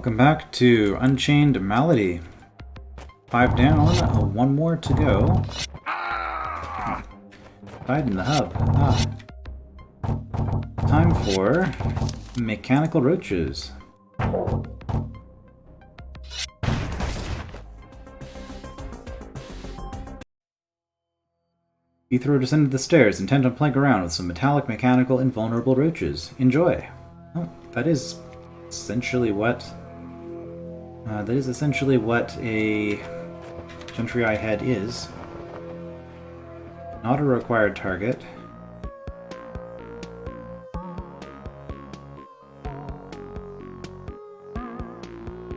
Welcome back to Unchained Malady. 5 down, one more to go. Died in the hub. Time for mechanical roaches. Ethro descended the stairs, intent on playing around with some metallic, mechanical, and vulnerable roaches. Enjoy! Oh, that is essentially what... a gentryii head is. Not a required target.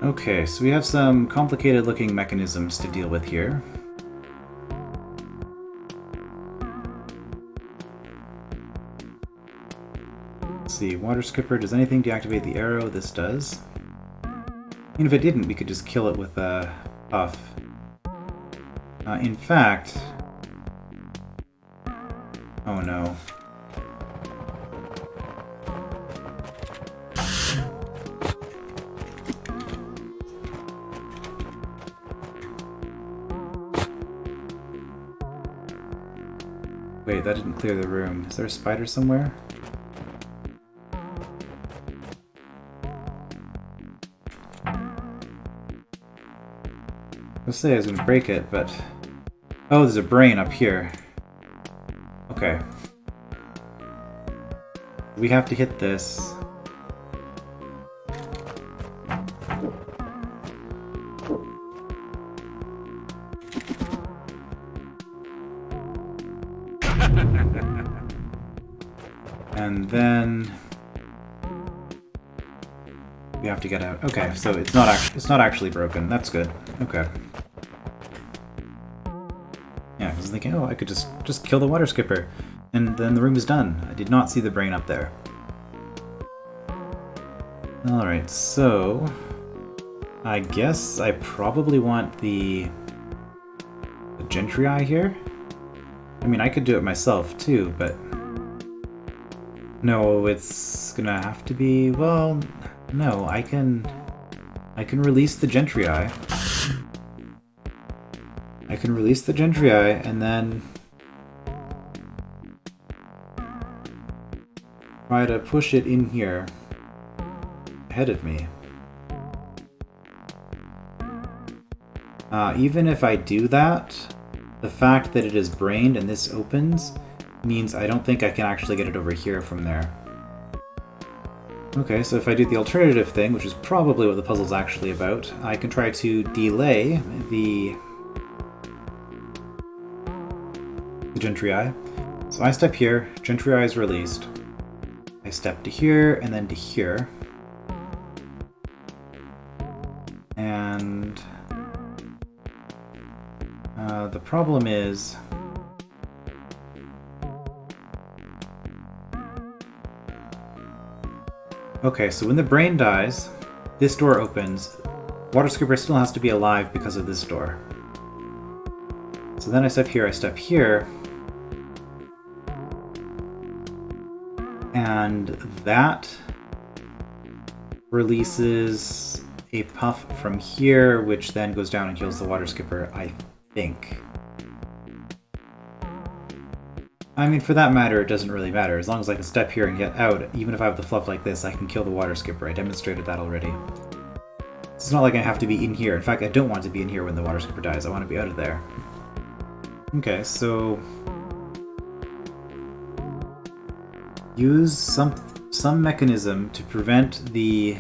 Okay, so we have some complicated looking mechanisms to deal with here. Let's see, water skipper, does anything deactivate the arrow? This does. Even if it didn't, we could just kill it with a puff. In fact... Oh no. Wait, that didn't clear the room. Is there a spider somewhere? I was say I was gonna break it, but... Oh, there's a brain up here. Okay. We have to hit this. And then... we have to get out. Okay, so it's not actually broken. That's good. Okay. Yeah, I was thinking, oh, I could just kill the water skipper, and then the room is done. I did not see the brain up there. Alright, so... I guess I probably want the gentryii here? I mean, I could do it myself too, but... No, it's gonna have to be... well... No, I can release the gentryii. I can release the gentryii and then try to push it in here ahead of me. Even if I do that, the fact that it is brained and this opens means I don't think I can actually get it over here from there. Okay, so if I do the alternative thing, which is probably what the puzzle's actually about, I can try to delay the gentryii. So I step here, gentryii is released. I step to here, and then to here. And... the problem is... Okay, so when the brain dies, this door opens. Water skipper still has to be alive because of this door. So then I step here, and that releases a puff from here, which then goes down and kills the water skipper, I think. I mean, for that matter, it doesn't really matter. As long as I can step here and get out, even if I have the fluff like this, I can kill the water skipper. I demonstrated that already. It's not like I have to be in here. In fact, I don't want to be in here when the water skipper dies. I want to be out of there. Okay, so... use some mechanism to prevent the...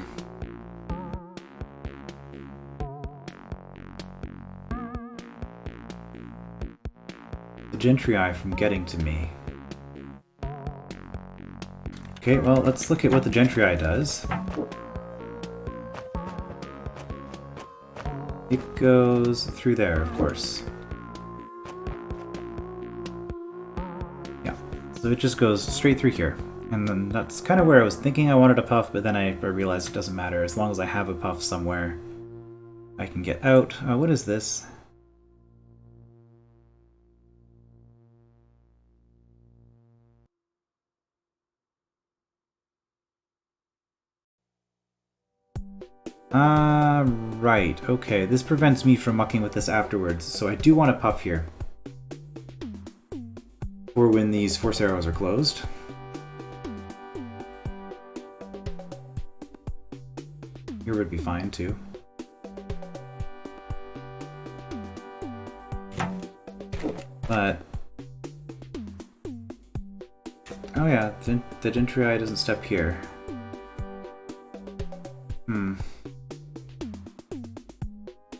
gentryii from getting to me. Okay, well, let's look at what the gentryii does. It goes through there, of course. Yeah, so it just goes straight through here. And then that's kind of where I was thinking I wanted a puff, but then I realized it doesn't matter. As long as I have a puff somewhere, I can get out. What is this? Right. Okay, this prevents me from mucking with this afterwards, so I do want to puff here. Or when these force arrows are closed. Here would be fine, too. But... oh yeah, the gentryii doesn't step here.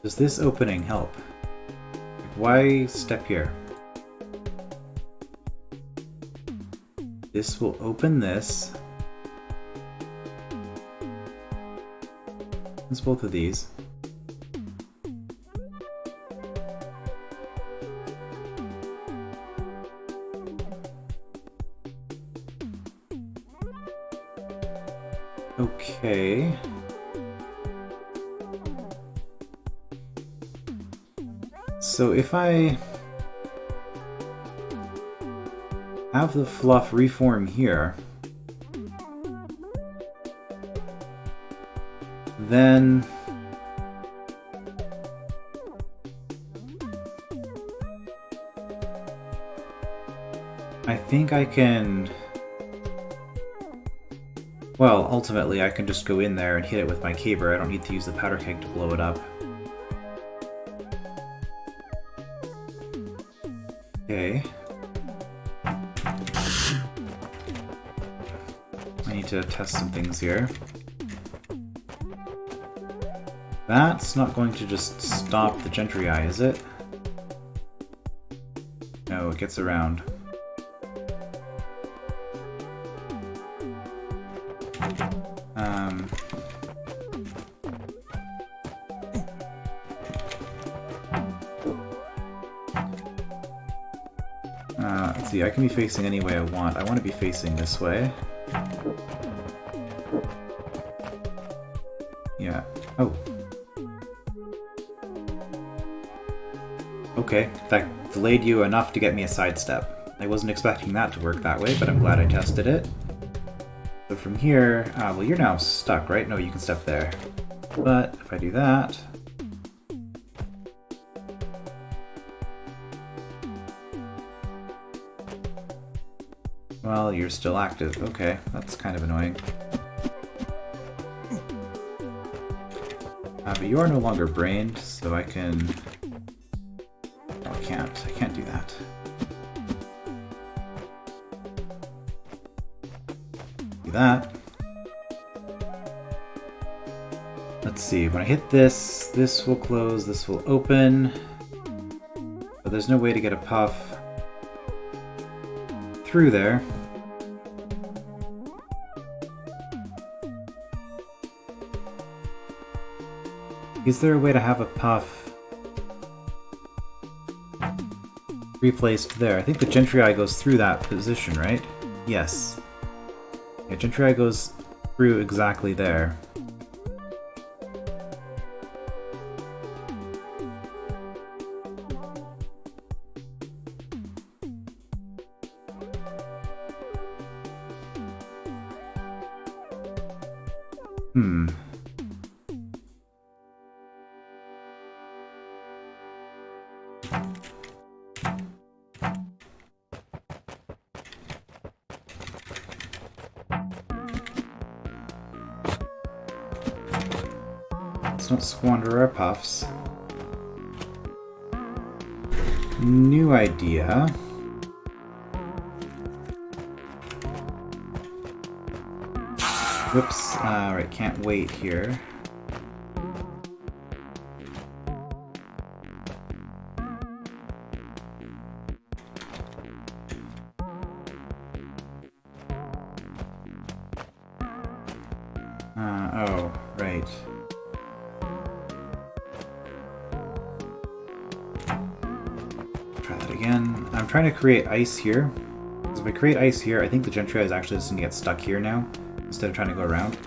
Does this opening help? Why step here? This will open this. It's both of these. Okay. So if I have the fluff reform here, then I think I can... well, ultimately I can just go in there and hit it with my caber. I don't need to use the powder keg to blow it up. Okay. I need to test some things here. That's not going to just stop the gentryii, is it? No, it gets around. Let's see, I can be facing any way I want. I want to be facing this way. Yeah. Oh. Okay, that delayed you enough to get me a sidestep. I wasn't expecting that to work that way, but I'm glad I tested it. So from here, well, you're now stuck, right? No, you can step there. But if I do that... well, you're still active. Okay, that's kind of annoying. But you are no longer brained, so I can... oh, I can't do that. Do that. Let's see, when I hit this, this will close, this will open. But there's no way to get a puff through there. Is there a way to have a puff replaced there? I think the gentryii goes through that position, right? Yes. Yeah, gentryii goes through exactly there. Let's not squander our puffs. New idea. Whoops. Alright, can't wait here. Oh, right. Try that again. I'm trying to create ice here. Because if I create ice here, I think the gentryii is actually just going to get stuck here now, instead of trying to go around.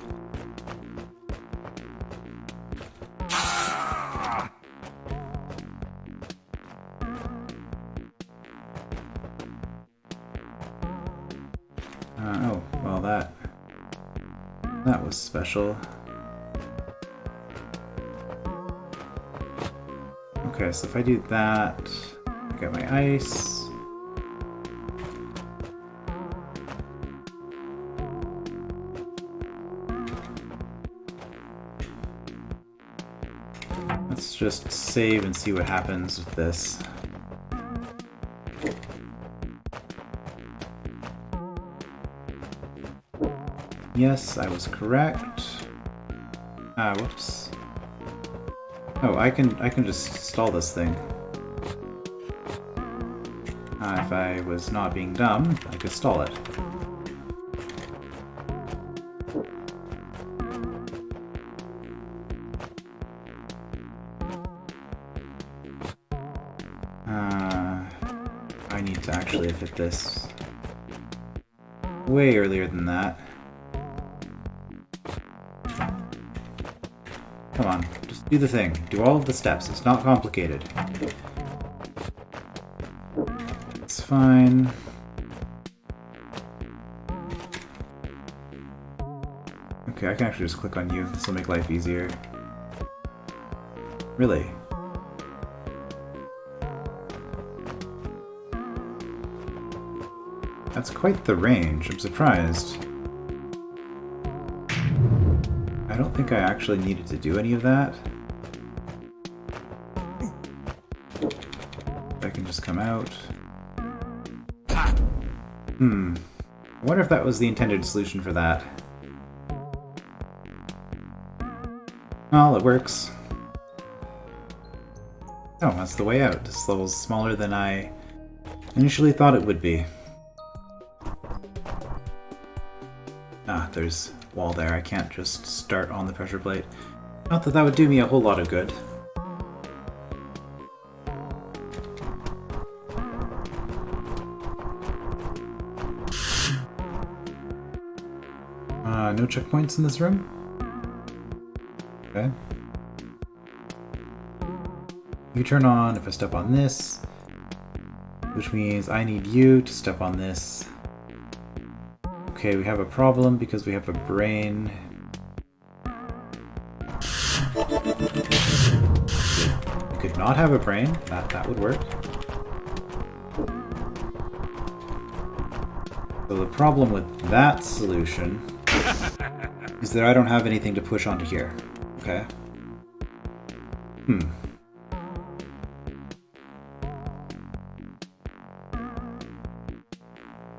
Oh, well that was special. Okay, so if I do that, get my ice. Let's just save and see what happens with this. Yes, I was correct. Ah, whoops. Oh, I can just stall this thing. If I was not being dumb, I could stall it. I need to actually have hit this way earlier than that. Come on, just do the thing. Do all of the steps. It's not complicated. It's fine. Okay, I can actually just click on you. This will make life easier. Really? That's quite the range. I'm surprised. I don't think I actually needed to do any of that. I can just come out. I wonder if that was the intended solution for that. Well, it works. Oh, that's the way out. This level's smaller than I initially thought it would be. Ah, there's a wall there. I can't just start on the pressure plate. Not that that would do me a whole lot of good. No checkpoints in this room? Okay. You turn on if I step on this, which means I need you to step on this. Okay, we have a problem because we have a brain. We could not have a brain. That would work. So the problem with that solution is that I don't have anything to push onto here. Okay.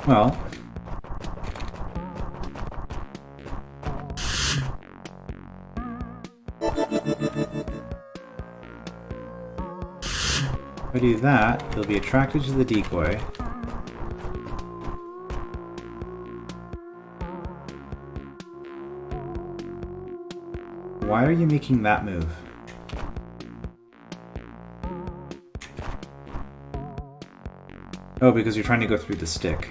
Well. If I do that, he'll be attracted to the decoy. Why are you making that move? Oh, because you're trying to go through the stick.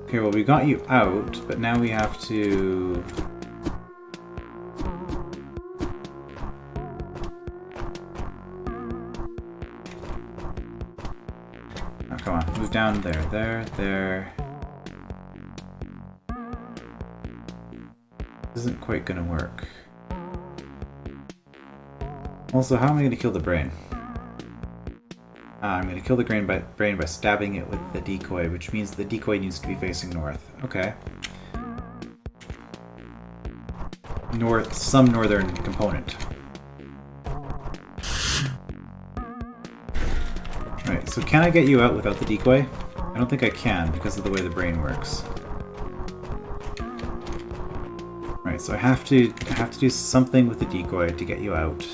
Okay, well, we got you out, but now we have to... Oh, come on, move down there. This isn't quite gonna work. Also, how am I gonna kill the brain? I'm going to kill the brain by stabbing it with the decoy, which means the decoy needs to be facing north. Okay. North, some northern component. Right, so can I get you out without the decoy? I don't think I can because of the way the brain works. Right, so I have to do something with the decoy to get you out.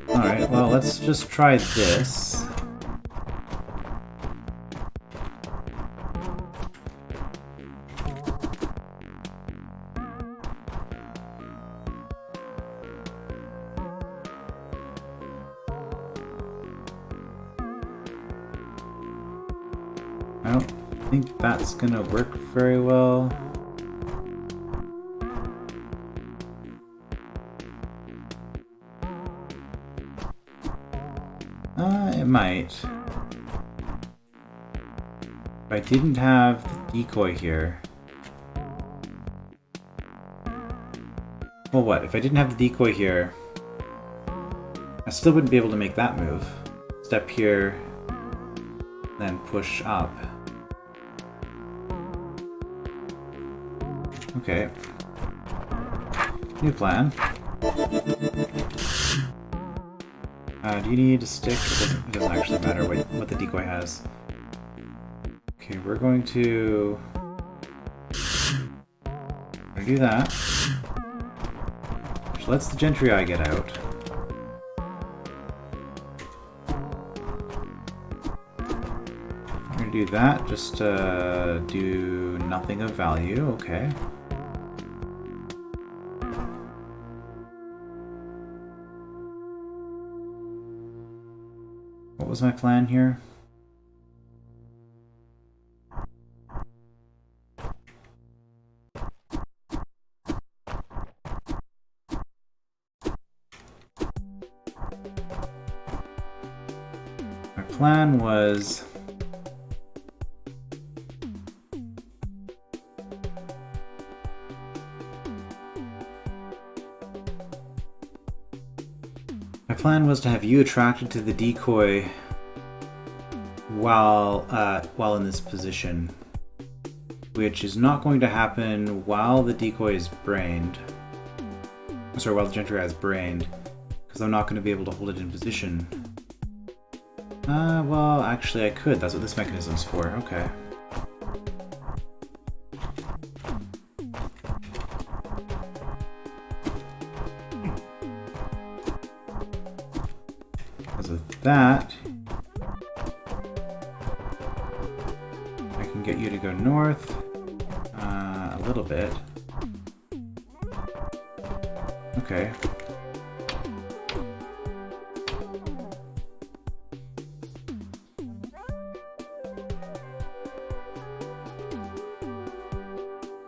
Alright, well, let's just try this. I don't think that's gonna work very well. It might. If I didn't have the decoy here... Well, what? If I didn't have the decoy here, I still wouldn't be able to make that move. Step here, then push up. Okay. New plan. Do you need a stick? It doesn't actually matter what the decoy has. Okay, we're going to do that. Which lets the gentryii get out. We're going to do that, just do nothing of value, okay. What was my plan here? My plan was... My plan was to have you attracted to the decoy while in this position, which is not going to happen while the decoy is brained. Sorry, while the gentryii is brained, because I'm not going to be able to hold it in position. Well, actually I could. That's what this mechanism's for. Okay. Because of that, I can get you to go north a little bit. Okay.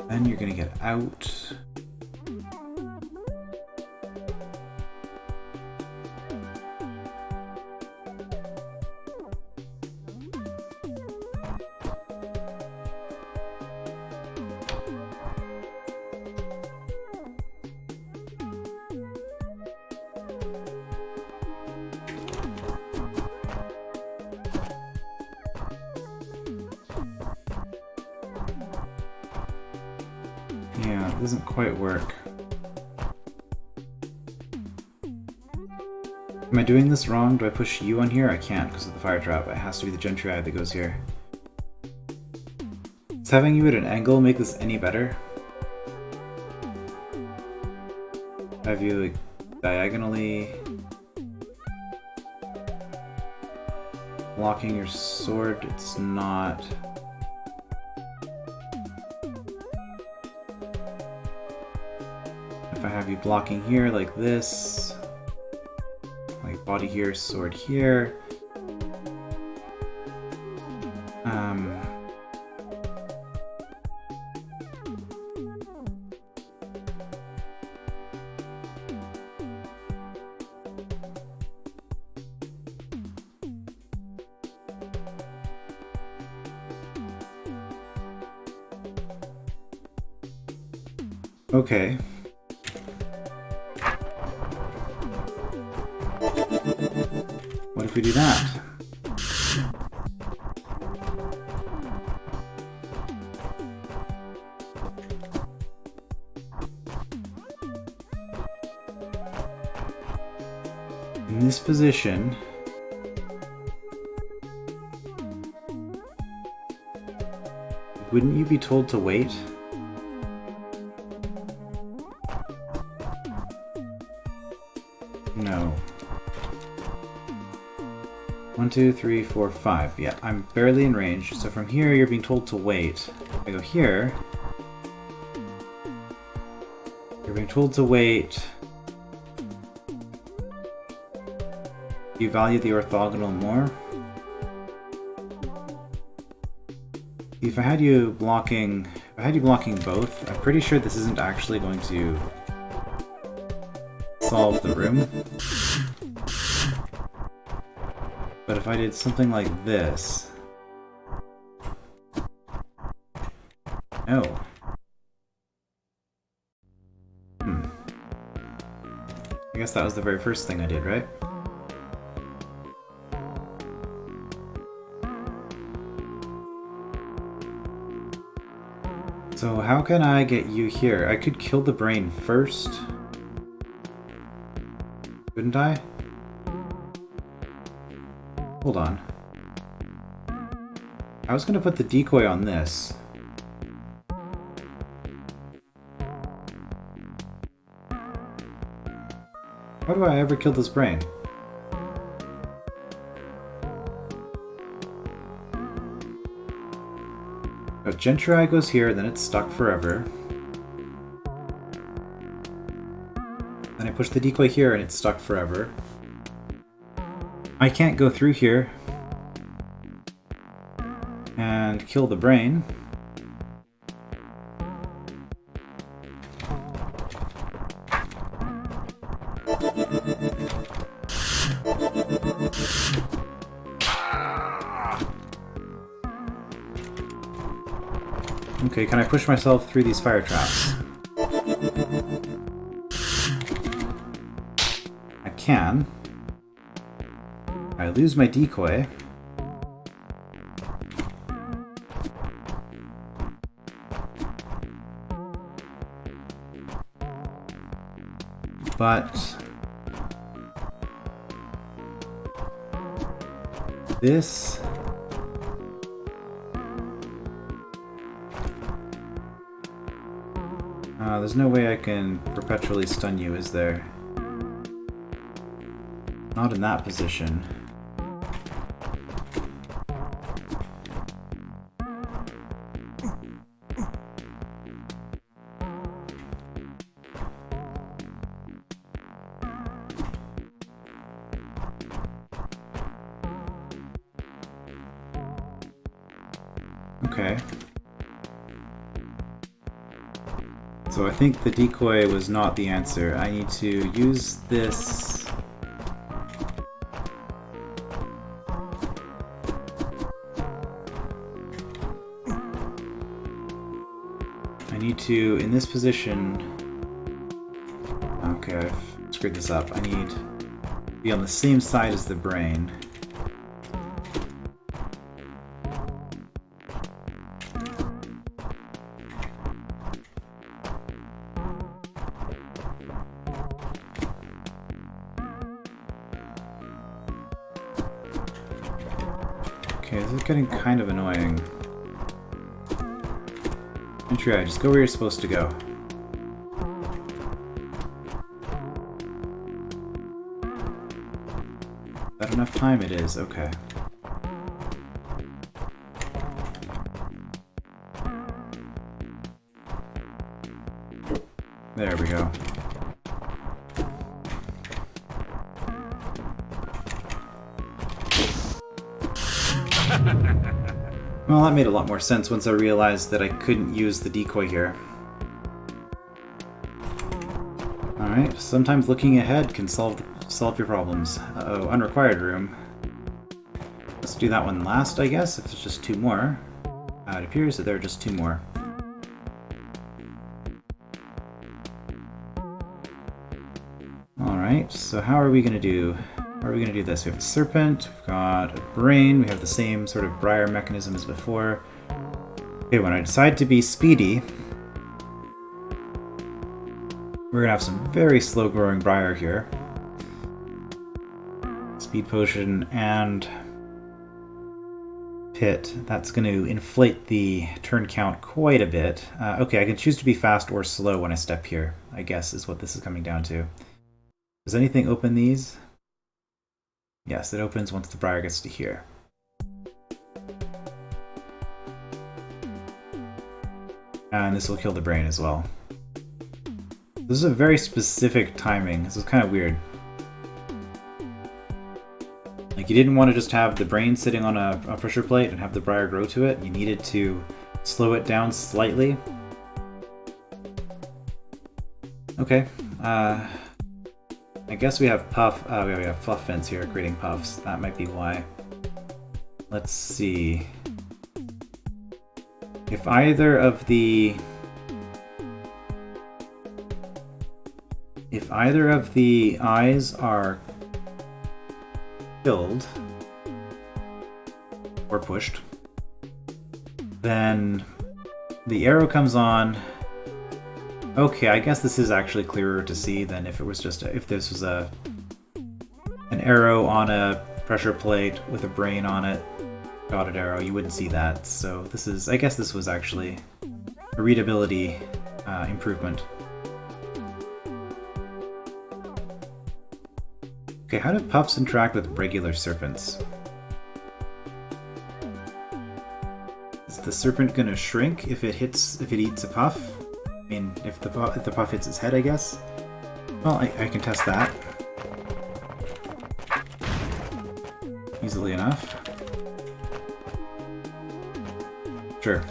Then you're gonna get out. Yeah, it doesn't quite work. Am I doing this wrong? Do I push you on here? I can't because of the fire trap. It has to be the gentryii that goes here. Does having you at an angle make this any better? Have you like diagonally blocking your sword? It's not. If I have you blocking here like this, like body here, sword here. Okay. What if we do that? In this position, wouldn't you be told to wait? No. 1, 2, 3, 4, 5. Yeah, I'm barely in range. So from here, you're being told to wait. If I go here, you're being told to wait. Do you value the orthogonal more? If I had you blocking both, I'm pretty sure this isn't actually going to solve the room. But But if I did something like this... No. I guess that was the very first thing I did, right? So how can I get you here? I could kill the brain first. Couldn't I? Hold on. I was gonna put the decoy on this. How do I ever kill this brain? If gentryii goes here, then it's stuck forever. Then I push the decoy here and it's stuck forever. I can't go through here and kill the brain. Okay, can I push myself through these fire traps? I can. I lose my decoy. But... this... there's no way I can perpetually stun you, is there? Not in that position. Okay. So I think the decoy was not the answer. I need to use this... I need to, in this position... Okay, I've screwed this up. I need to be on the same side as the brain. Okay, this is getting kind of annoying. Gentryii, just go where you're supposed to go. Is that enough time? It is, okay. There we go. Well, that made a lot more sense once I realized that I couldn't use the decoy here. Alright, sometimes looking ahead can solve your problems. Uh-oh, unrequired room. Let's do that one last, I guess, if it's just two more. It appears that there are just two more. Alright, so how are we going to do... How are we going to do this? We have a serpent, we've got a brain, we have the same sort of briar mechanism as before. Okay, when I decide to be speedy, we're going to have some very slow growing briar here. Speed potion and pit. That's going to inflate the turn count quite a bit. Okay, I can choose to be fast or slow when I step here, I guess is what this is coming down to. Does anything open these? Yes, it opens once the briar gets to here. And this will kill the brain as well. This is a very specific timing. This is kind of weird. Like, you didn't want to just have the brain sitting on a pressure plate and have the briar grow to it. You needed to slow it down slightly. Okay. I guess we have puff. We have fluff vents here creating puffs. That might be why. Let's see. If either of the eyes are killed or pushed, then the arrow comes on. Okay, I guess this is actually clearer to see than if it was just if this was an arrow on a pressure plate with a brain on it, dotted arrow. You wouldn't see that. So this is, I guess, this was actually a readability improvement. Okay, how do puffs interact with regular serpents? Is the serpent gonna shrink if it eats a puff? I mean, if the puff hits its head, I guess. Well, I can test that easily enough. Sure.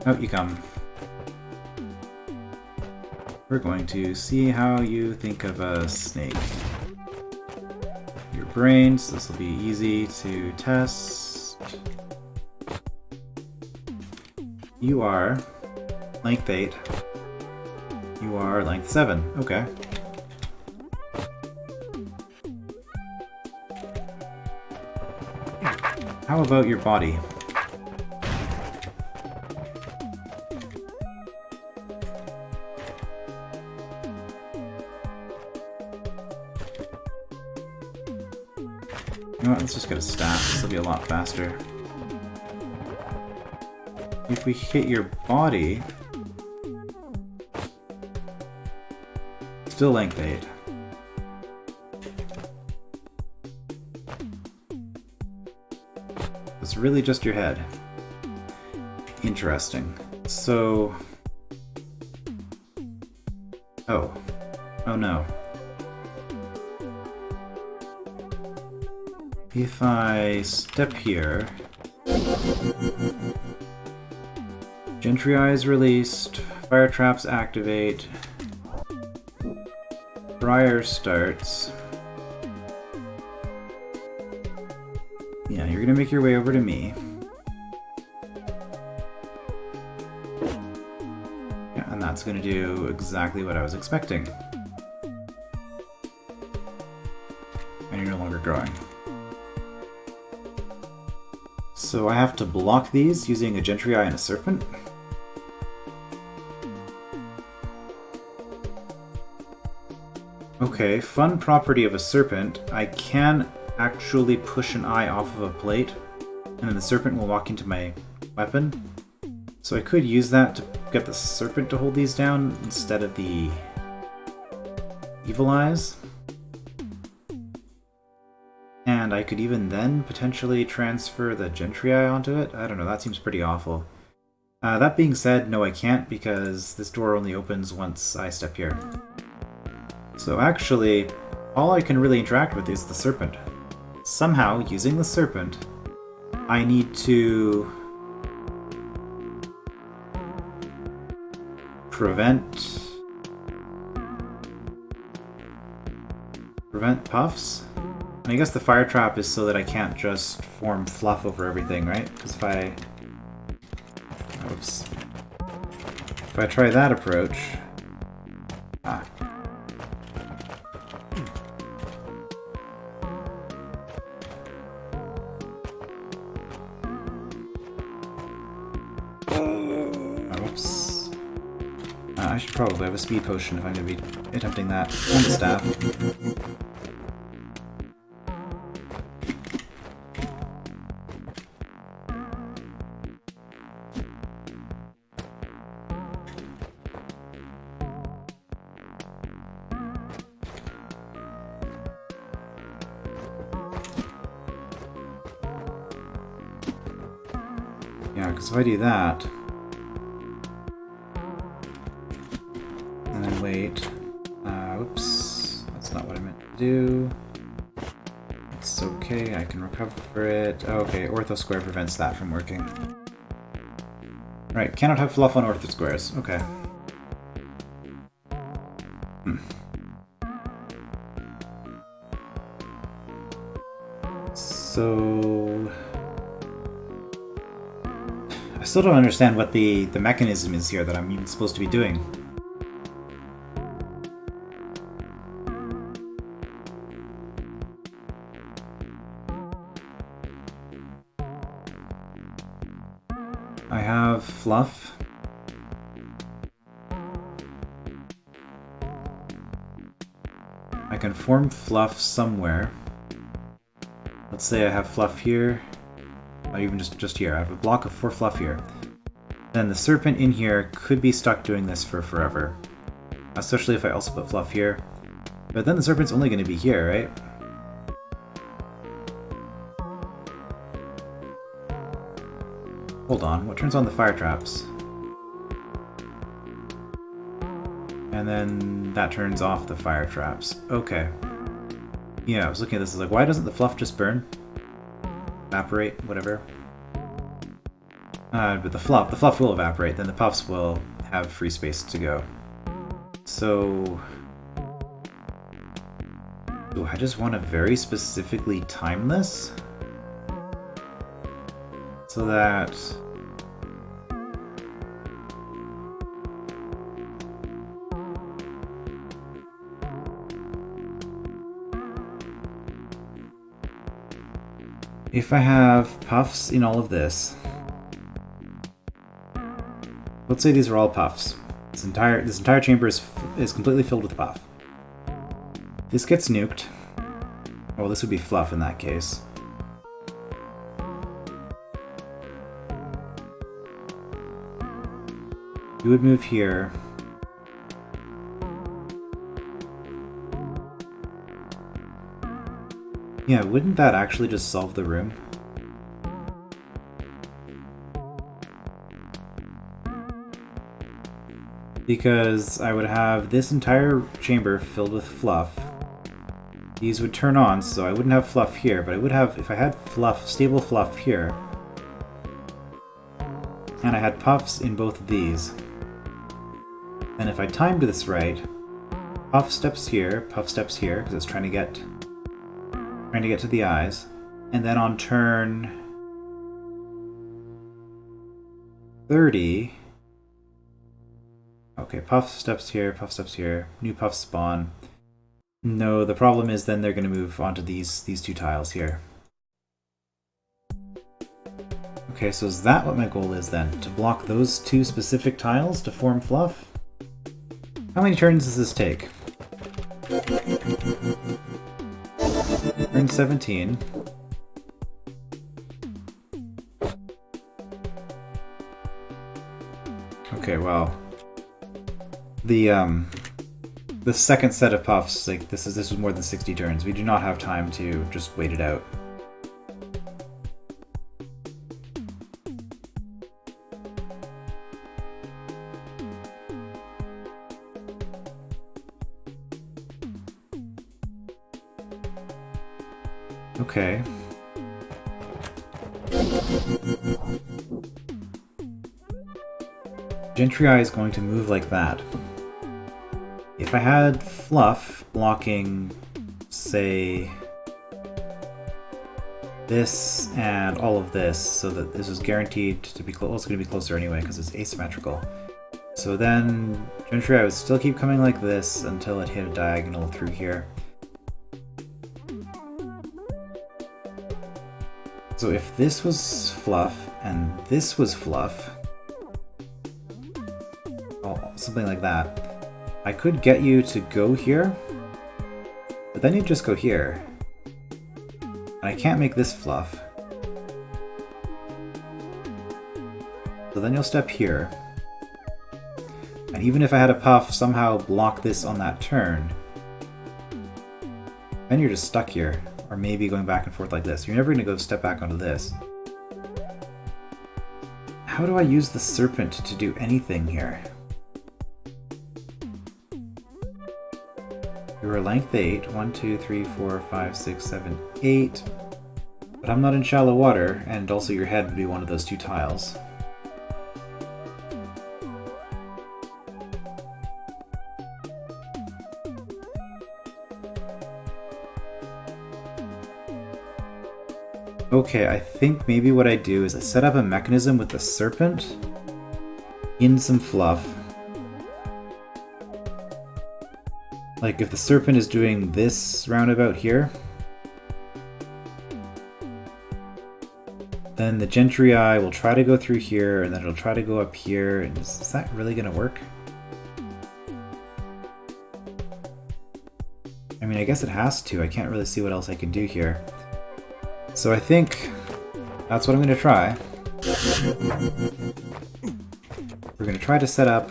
Out you come. We're going to see how you think of a snake. Your brains, this will be easy to test. You are length 8. You are length 7. Okay. How about your body? You know what, let's just get a staff. This will be a lot faster. If we hit your body... Still length 8. It's really just your head. Interesting. So... Oh. Oh no. If I step here... Gentryii is released, fire traps activate, Briar starts. Yeah, you're gonna make your way over to me. Yeah, and that's gonna do exactly what I was expecting. And you're no longer growing. So I have to block these using a gentryii and a serpent. Okay, fun property of a serpent. I can actually push an eye off of a plate, and then the serpent will walk into my weapon. So I could use that to get the serpent to hold these down instead of the evil eyes. And I could even then potentially transfer the gentryii onto it. I don't know, that seems pretty awful. That being said, no I can't, because this door only opens once I step here. So actually, all I can really interact with is the serpent. Somehow, using the serpent, I need to prevent puffs. And I guess the fire trap is so that I can't just form fluff over everything, right? Because if I... Oops. If I try that approach... Ah. Oops. I should probably have a speed potion if I'm going to be attempting that on the staff. Yeah, because if I do that, and then wait, oops, that's not what I meant to do. It's okay, I can recover it. Okay, ortho square prevents that from working. Right, cannot have fluff on ortho squares. Okay. So I still don't understand what the mechanism is here that I'm even supposed to be doing. I have fluff. I can form fluff somewhere. Let's say I have fluff here. Not even just here. I have a block of 4 fluff here. Then the serpent in here could be stuck doing this for forever. Especially if I also put fluff here. But then the serpent's only going to be here, right? Hold on, what turns on the fire traps? And then that turns off the fire traps. Okay. Yeah, I was looking at this, I was like, why doesn't the fluff just burn? Evaporate, whatever. But the fluff will evaporate, then the puffs will have free space to go. So... do I just want to very specifically time this? So that... if I have puffs in all of this, let's say these are all puffs. This entire chamber is completely filled with puff. This gets nuked. Well, this would be fluff in that case. You would move here. Yeah, wouldn't that actually just solve the room? Because I would have this entire chamber filled with fluff. These would turn on, so I wouldn't have fluff here, but I would have, if I had fluff, stable fluff here, and I had puffs in both of these, and if I timed this right, puff steps here, because it's trying to get to the eyes, and then on turn 30, okay, puff steps here, new puffs spawn. No, the problem is then they're going to move onto these 2 tiles here. Okay, so is that what my goal is then? To block those 2 specific tiles to form fluff? How many turns does this take? Turn 17. Okay, well, the second set of puffs, like this was more than 60 turns. We do not have time to just wait it out. Okay. Gentryii is going to move like that. If I had fluff blocking, say, this and all of this, so that this is guaranteed to be close. Well, it's going to be closer anyway because it's asymmetrical. So then Gentryii would still keep coming like this until it hit a diagonal through here. So if this was fluff and this was fluff, something like that, I could get you to go here, but then you just go here. And I can't make this fluff. So then you'll step here. And even if I had a puff somehow block this on that turn, then you're just stuck here. Or maybe going back and forth like this. You're never going to go step back onto this. How do I use the serpent to do anything here? You're length 8. 1, 2, 3, 4, 5, 6, 7, 8. But I'm not in shallow water, and also your head would be one of those 2 tiles. Okay, I think maybe what I do is I set up a mechanism with the serpent in some fluff. Like if the serpent is doing this roundabout here, then the gentryii will try to go through here, and then it'll try to go up here. And is that really going to work? I mean, I guess it has to. I can't really see what else I can do here. So I think that's what I'm going to try. We're going to try to set up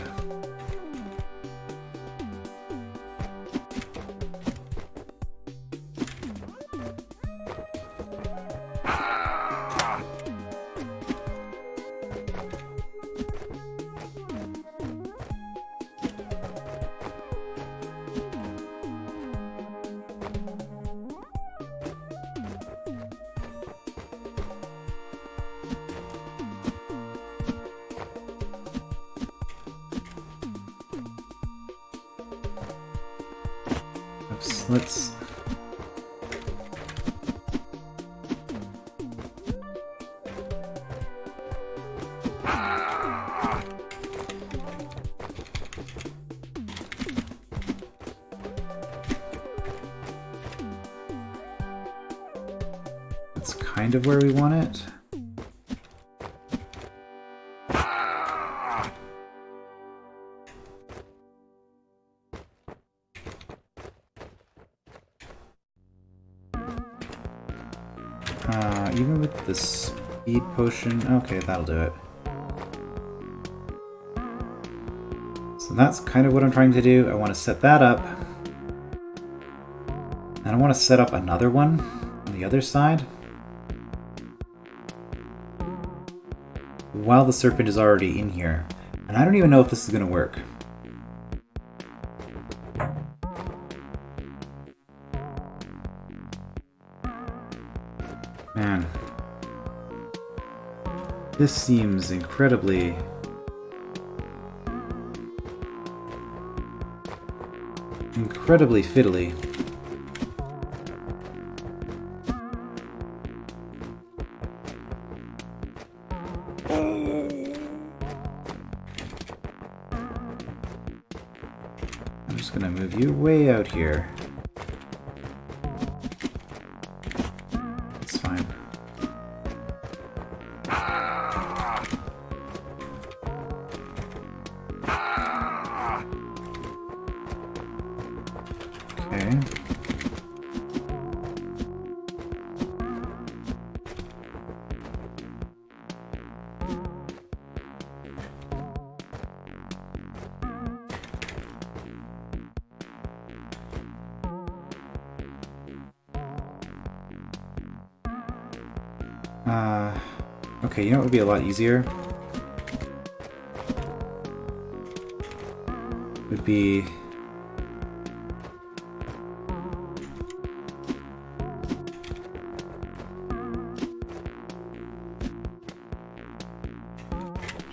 let's... That's kind of where we want it. Even with the speed potion, okay, that'll do it. So that's kind of what I'm trying to do. I want to set that up. And I want to set up another one on the other side. While the serpent is already in here. And I don't even know if this is going to work. Man. This seems incredibly... fiddly. I'm just gonna move you way out here. It's fine. Okay. Okay, you know what would be a lot easier? Would be...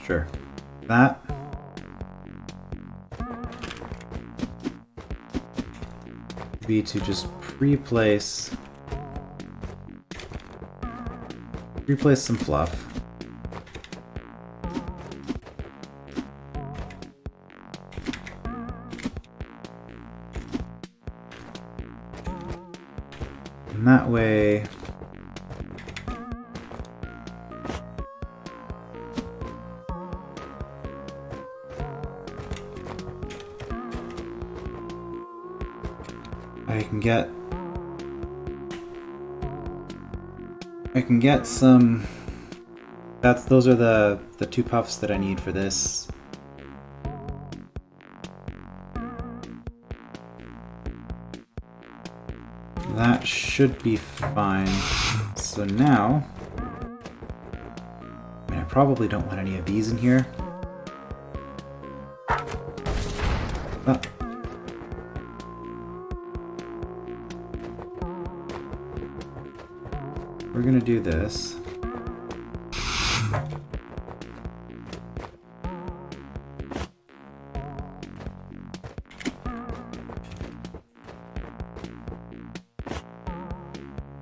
Sure. That. Would be to just replace some fluff. And that way... I can get some... Those are the two puffs that I need for this. That should be fine. So now... I mean, I probably don't want any of these in here. Oh. We're gonna do this.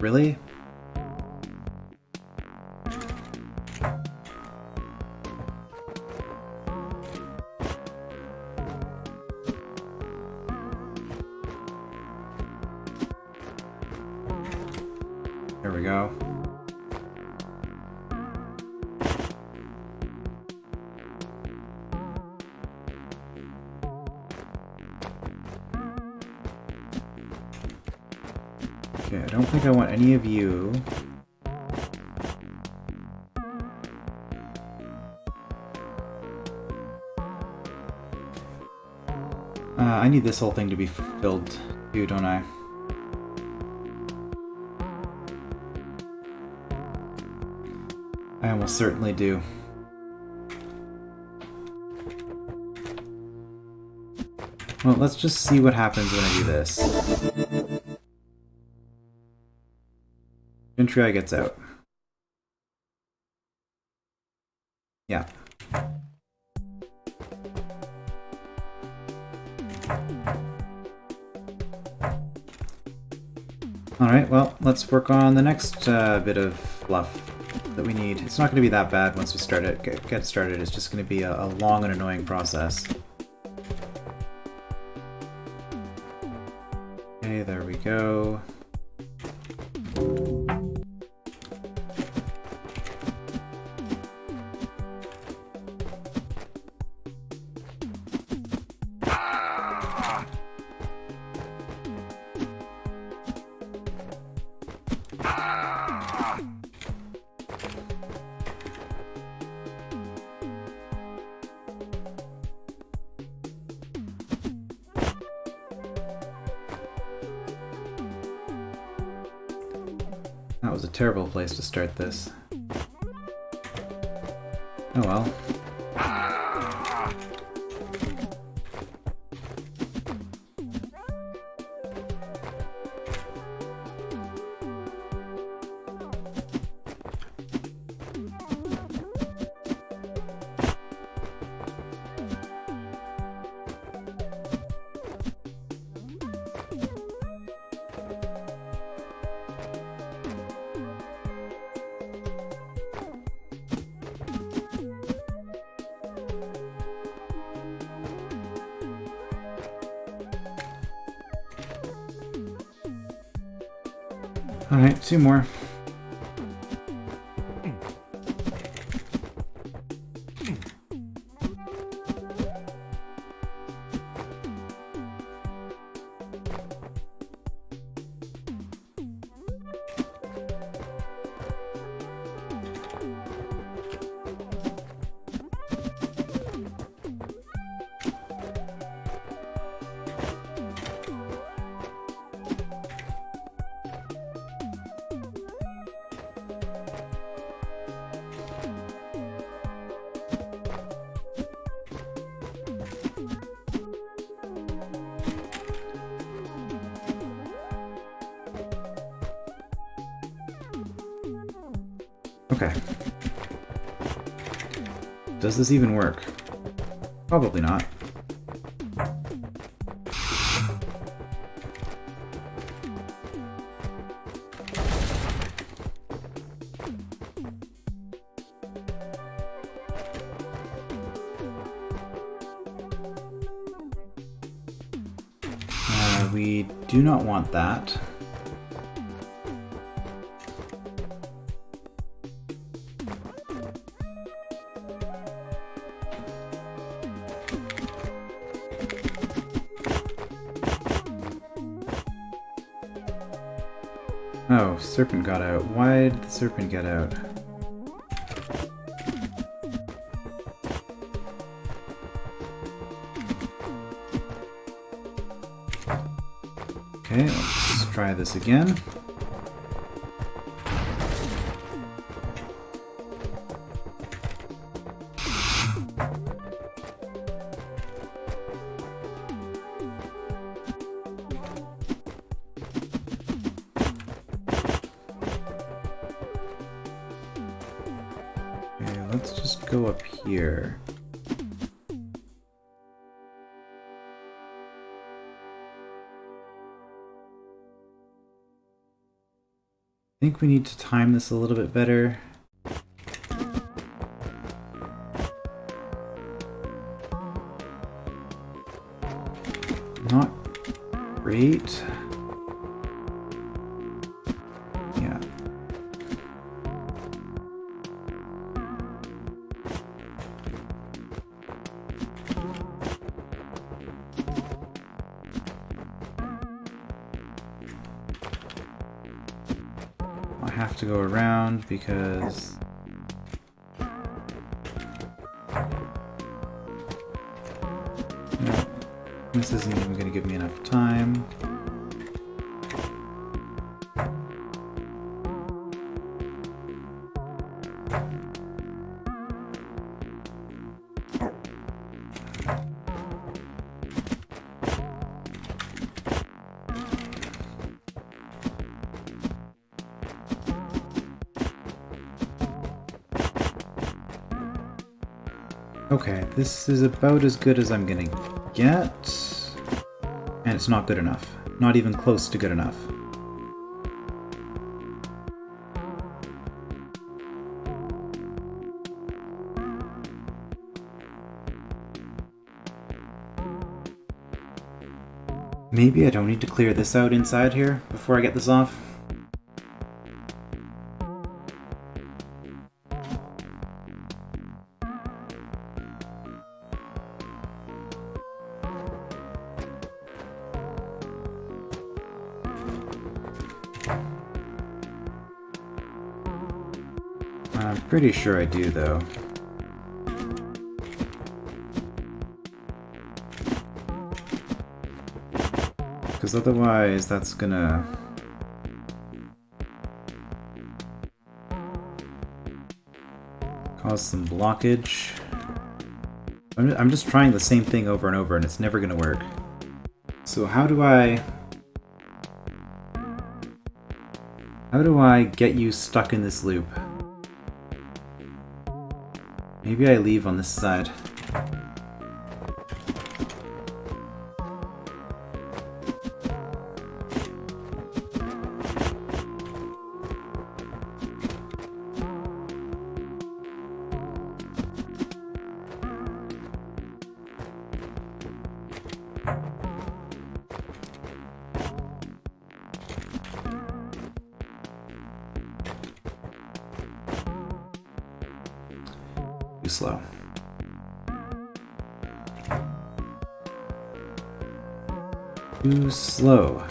Really? There we go. Okay, I don't think I want any of you. I need this whole thing to be filled too, don't I? I almost certainly do. Well, let's just see what happens when I do this. Gentryii gets out. Yeah. Alright, well, let's work on the next bit of fluff that we need. It's not going to be that bad once we start it. Get started. It's just going to be a long and annoying process. Okay, there we go. That was a terrible place to start this. Oh well. Alright, 2 more. Okay. Does this even work? Probably not. We do not want that. Oh, serpent got out. Why did the serpent get out? Okay, let's try this again. Let's just go up here. I think we need to time this a little bit better. Not great. Yeah. have to go around because... No, this isn't even going to give me enough time. Okay, this is about as good as I'm gonna get, and it's not good enough. Not even close to good enough. Maybe I don't need to clear this out inside here before I get this off. I'm pretty sure I do, though. Because otherwise, that's gonna... cause some blockage. I'm just trying the same thing over and over, and it's never gonna work. So how do I get you stuck in this loop? Maybe I leave on this side. Too slow. Too slow.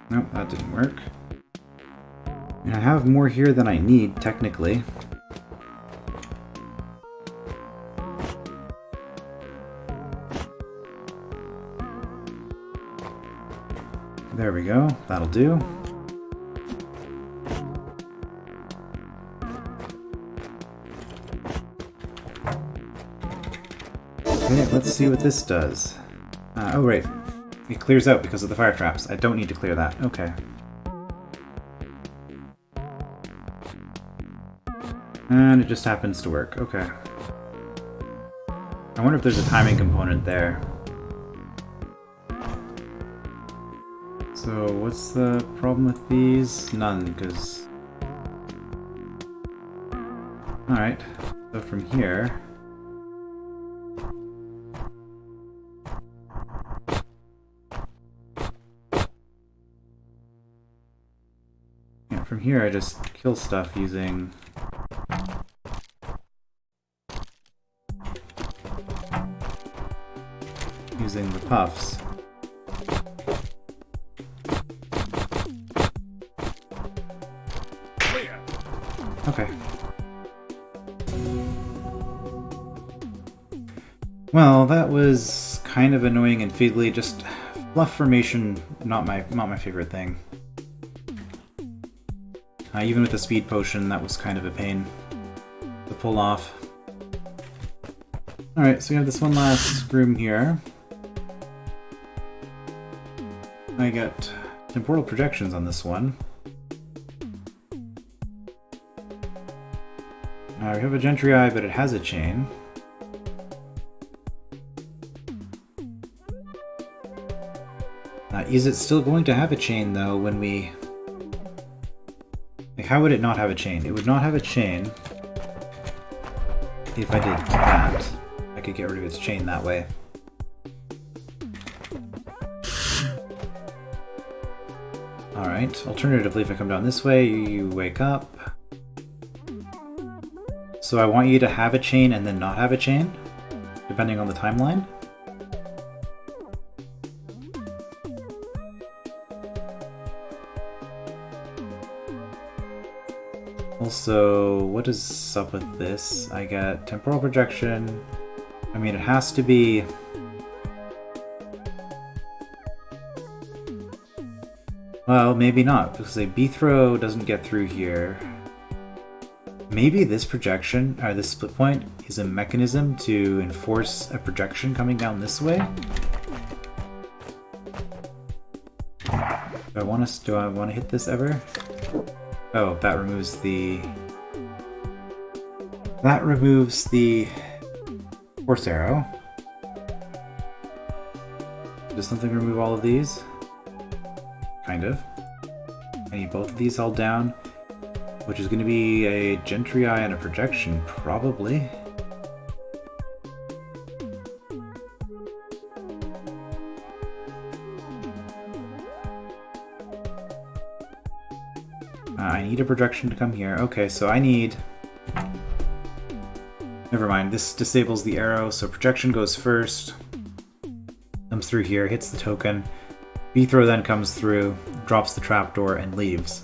Nope, that didn't work. And I have more here than I need, technically. There we go, that'll do. Okay, let's see what this does. Oh right, it clears out because of the fire traps. I don't need to clear that, okay. And it just happens to work, okay. I wonder if there's a timing component there. So what's the problem with these? None, because... Alright, so from here... Yeah, from here I just kill stuff using... using the puffs. Okay. Well, that was kind of annoying and fiddly. Just fluff formation, not my favorite thing. Even with the speed potion, that was kind of a pain to pull off. Alright, so we have this one last room here. I got temporal projections on this one. We have a gentryii, but it has a chain. Is it still going to have a chain, though, when we... Like, how would it not have a chain? It would not have a chain if I did that. I could get rid of its chain that way. Alright, alternatively, if I come down this way, you wake up. So I want you to have a chain and then not have a chain, depending on the timeline. Also, what is up with this? I get temporal projection. I mean, it has to be... Well, maybe not, because a B-throw doesn't get through here. Maybe this projection, or this split point, is a mechanism to enforce a projection coming down this way? Do I want to hit this ever? Oh, that removes the... That removes the force arrow. Does something remove all of these? Kind of. I need both of these held down, which is going to be a gentryii and a projection, probably. I need a projection to come here. Okay, so I need... Never mind, this disables the arrow, so projection goes first. Comes through here, hits the token. B-throw then comes through, drops the trapdoor, and leaves.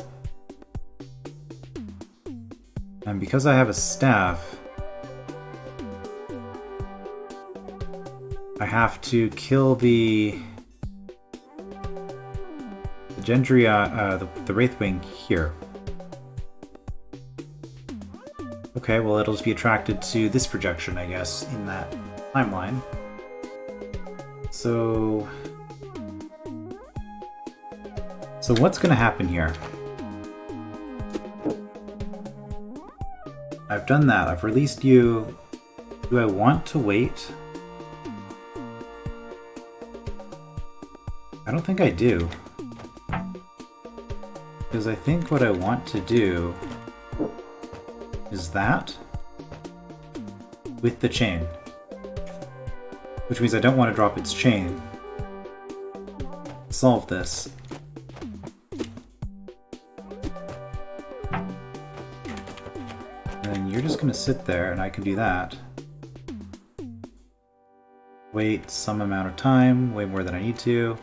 And because I have a staff, I have to kill the gentryii, the Wraithwing here. Okay, well it'll just be attracted to this projection, I guess, in that timeline. So what's gonna happen here? I've done that, I've released you. Do I want to wait? I don't think I do. Because I think what I want to do is that with the chain. Which means I don't want to drop its chain. Solve this. And you're just going to sit there and I can do that. Wait some amount of time, way more than I need to.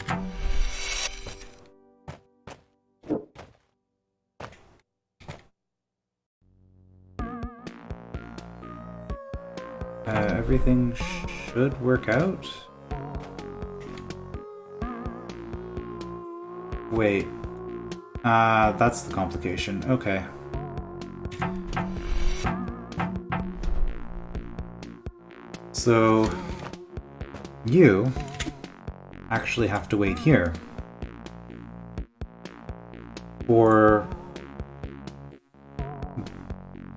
Everything should work out. Wait. That's the complication. Okay. So, you actually have to wait here for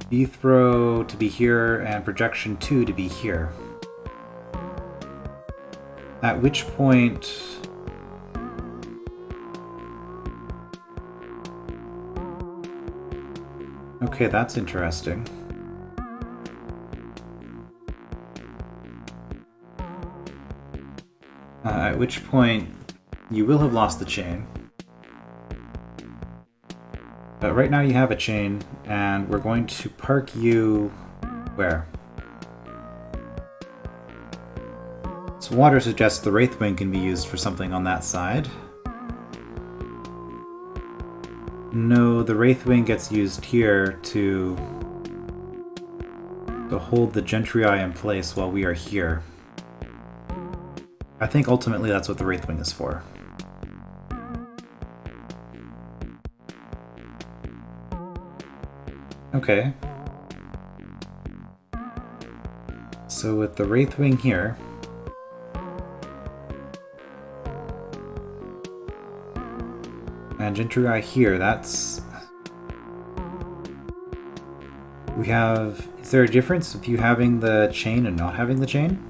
B-throw to be here and projection 2 to be here. At which point... Okay, that's interesting. At which point you will have lost the chain. But right now you have a chain, and we're going to park you... where? So water suggests the Wraithwing can be used for something on that side. No, the Wraithwing gets used here to hold the gentryii in place while we are here. I think ultimately that's what the Wraithwing is for. Okay. So with the Wraithwing here, and gentryii here, that's... We have... Is there a difference with you having the chain and not having the chain?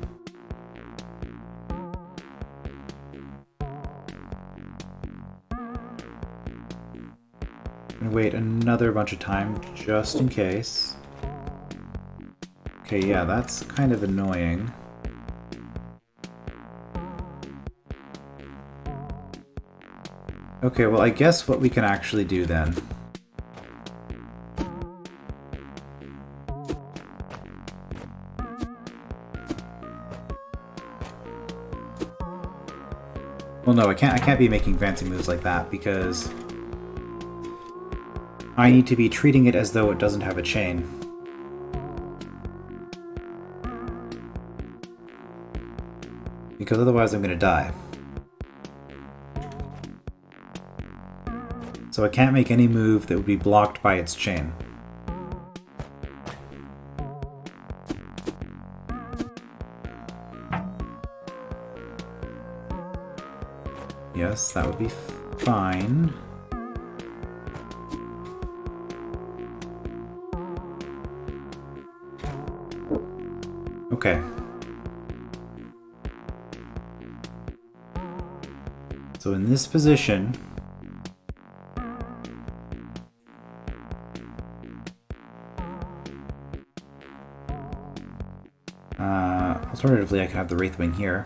And wait another bunch of time, just in case. Okay, yeah, that's kind of annoying. Okay, well I guess what we can actually do then... Well, no, I can't be making fancy moves like that, because I need to be treating it as though it doesn't have a chain. Because otherwise I'm gonna die. So I can't make any move that would be blocked by its chain. Yes, that would be fine. Okay. So in this position... alternatively, I could have the Wraithwing here.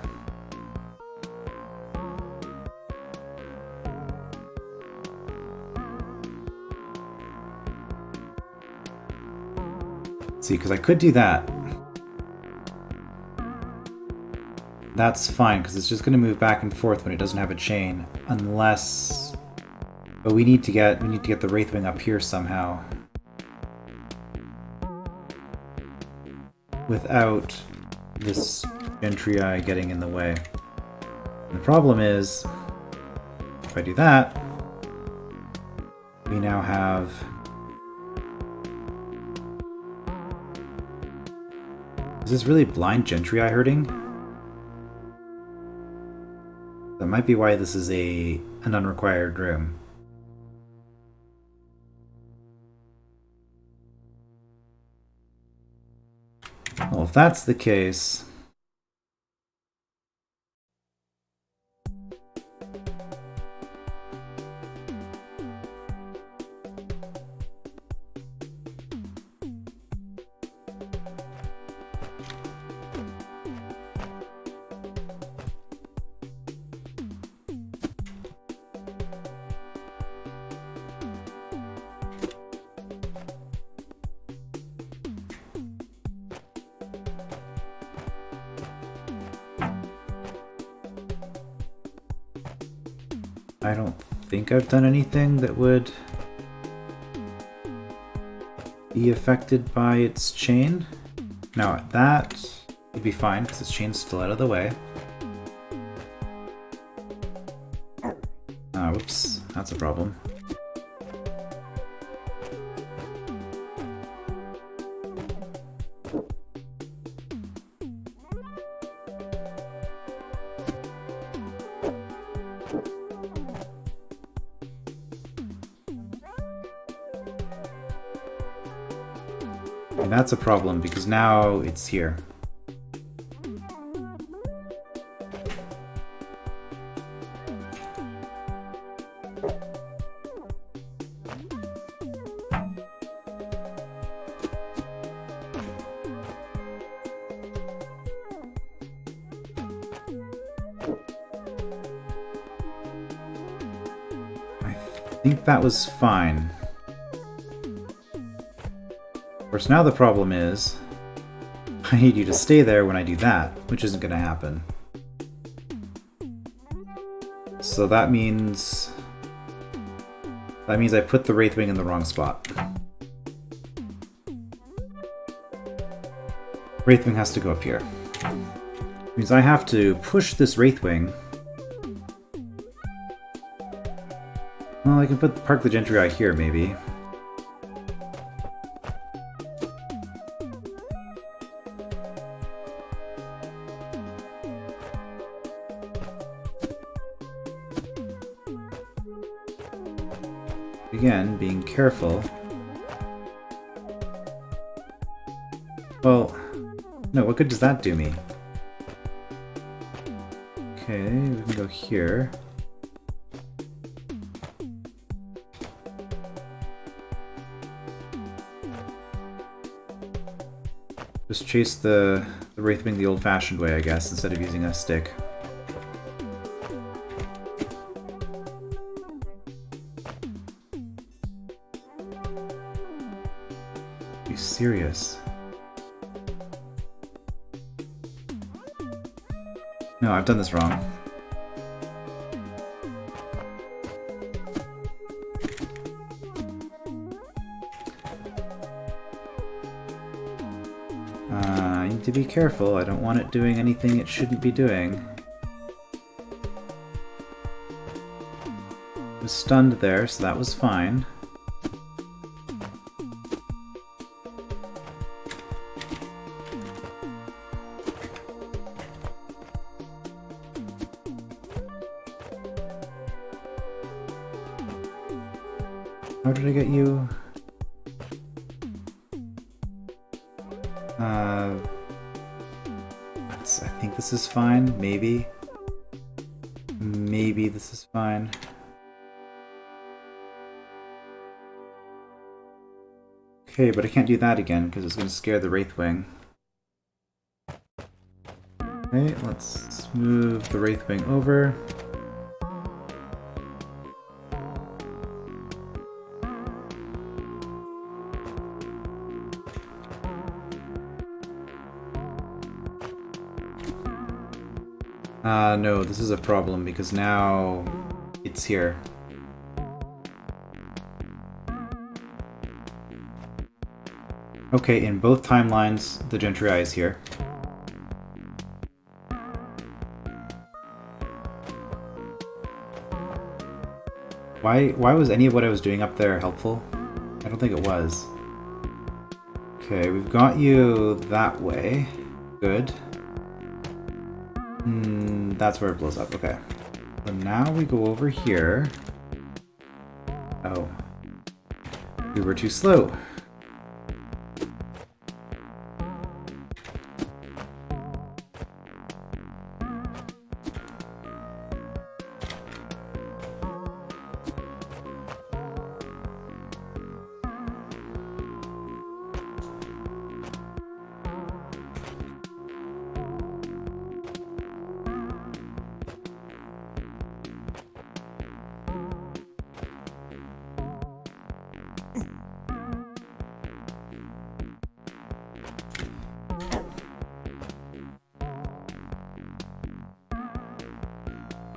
See, because I could do that. That's fine, because it's just going to move back and forth when it doesn't have a chain, unless... But we need to get the Wraithwing up here somehow. Without this gentryii getting in the way. And the problem is, if I do that, we now have... Is this really blind gentryii hurting? That might be why this is an unrequired room. Well, if that's the case... I don't think I've done anything that would be affected by its chain. Now that would be fine because its chain's still out of the way. Ah, whoops, that's a problem. And that's a problem because now it's here. I think that was fine. Of course, now the problem is I need you to stay there when I do that, which isn't going to happen. So that means I put the Wraithwing in the wrong spot. Wraithwing has to go up here. It means I have to push this Wraithwing. Well, I can park the gentryii here, maybe. Again, being careful. Well, no, what good does that do me? Okay, we can go here. Just chase the Wraithwing the old-fashioned way, I guess, instead of using a stick. serious? No, I've done this wrong. I need to be careful. I don't want it doing anything it shouldn't be doing. It was stunned there, so that was fine. How did I get you? I think this is fine, maybe. Maybe this is fine. Okay, but I can't do that again because it's going to scare the Wraithwing. Okay, let's move the Wraithwing over. No, this is a problem because now it's here. Okay, in both timelines, the gentryii is here. Why was any of what I was doing up there helpful? I don't think it was. Okay, we've got you that way. Good. That's where it blows up. Okay. So now we go over here. Oh. We were too slow.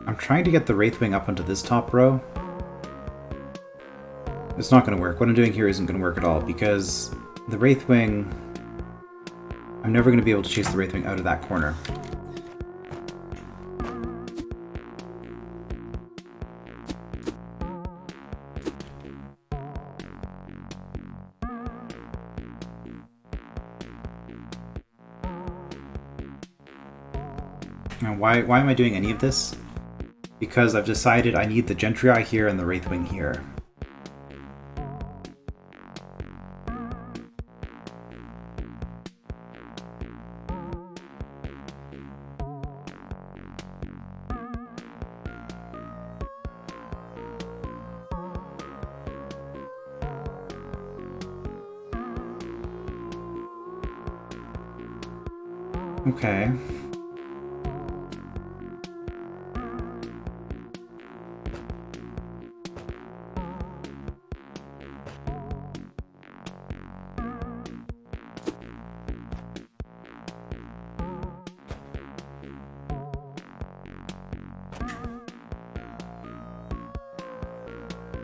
I'm trying to get the Wraithwing up onto this top row. It's not going to work. What I'm doing here isn't going to work at all, because the Wraithwing... I'm never going to be able to chase the Wraithwing out of that corner. Now, why am I doing any of this? Because I've decided I need the gentryii here and the Wraithwing here. Okay.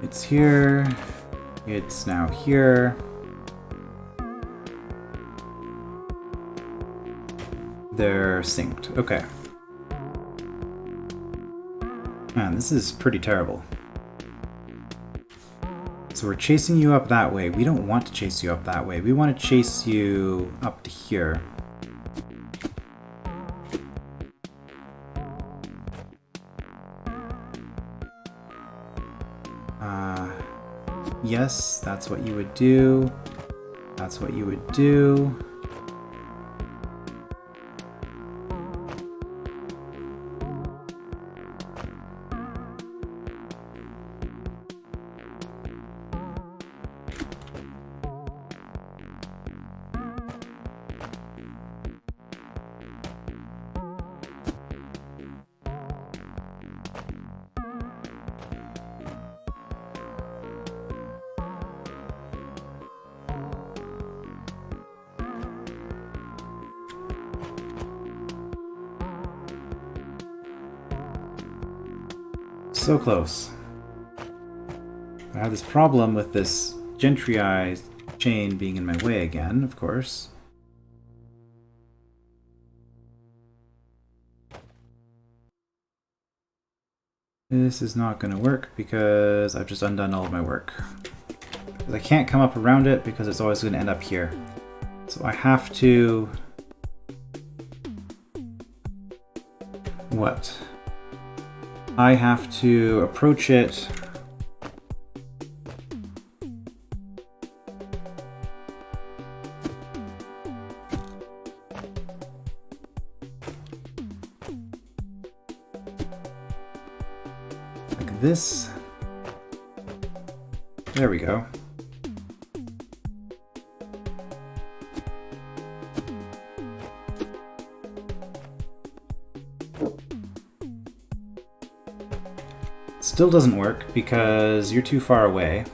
It's here. It's now here. They're synced. Okay. Man, this is pretty terrible. So we're chasing you up that way. We don't want to chase you up that way. We want to chase you up to here. Yes, that's what you would do. That's what you would do. So close. I have this problem with this gentryii chain being in my way again, of course. This is not going to work because I've just undone all of my work. I can't come up around it because it's always going to end up here. So I have to... What? I have to approach it... like this. There we go. Still doesn't work because you're too far away.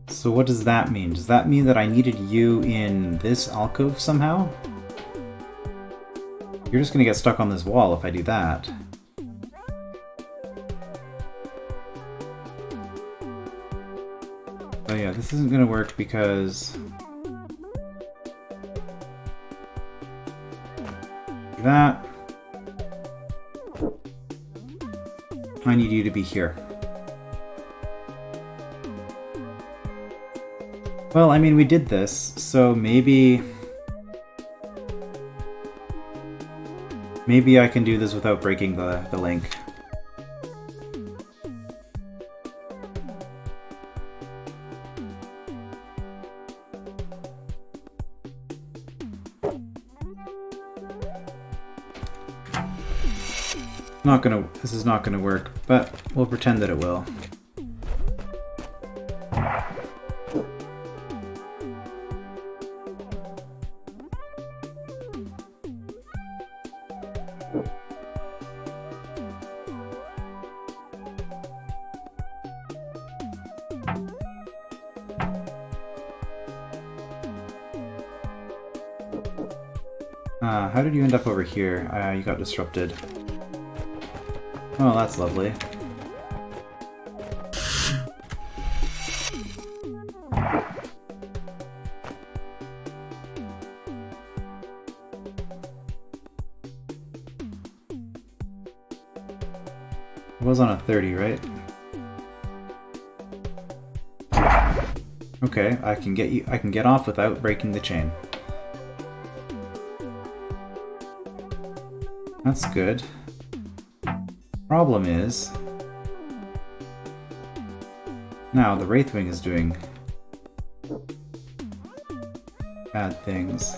So what does that mean? Does that mean that I needed you in this alcove somehow? You're just gonna get stuck on this wall if I do that. Oh yeah, this isn't gonna work because... that. I need you to be here. Well, I mean, we did this, so maybe... maybe I can do this without breaking the link. This is not gonna work, but we'll pretend that it will. How did you end up over here? You got disrupted. Oh, that's lovely. It was on a 30, right? Okay, I can get off without breaking the chain. That's good. Problem is... now the Wraithwing is doing... bad things.